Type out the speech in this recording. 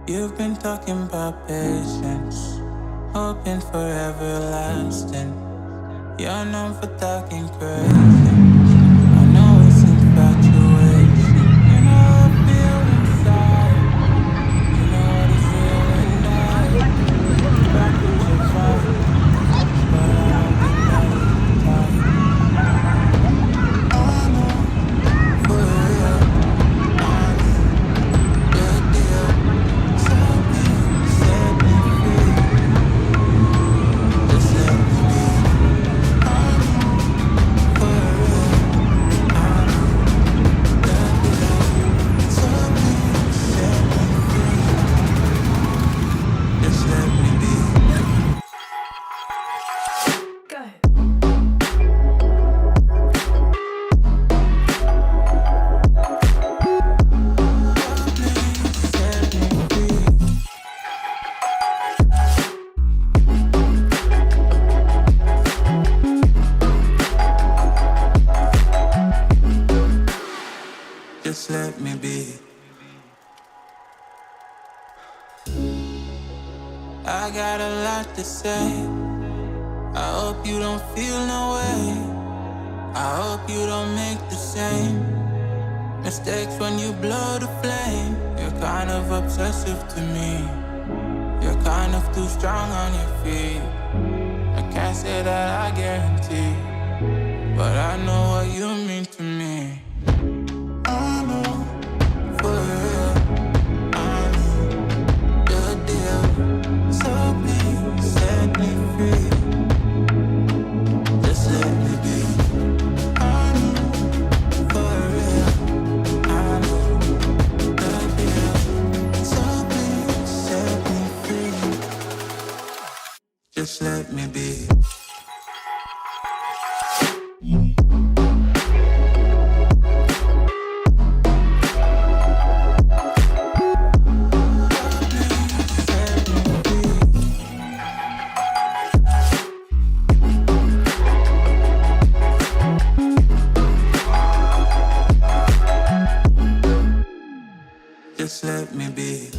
You've been talking about patience, hoping for everlasting. You're known for talking crazy. I know it's infatuation. You know I feel inside. You know what is real and I back with your vibe, but I don't deny your type. I know for real, I need the deal. So please set me free. Just let me be. I know for real, I need the deal. So please set me free. Just let me be. Just let me be. I got a lot to say. I hope you don't feel no way. I hope you don't make the same mistakes when you blow the flame. You're kind of obsessive to me. You're kind of too strong on your feet. I can't say that I guarantee, but I know what you mean to me. I know for real, I need the deal. So please set me free. Just let me be. I know for real, I need the deal. So please set me free. Just let me be. Just let me be.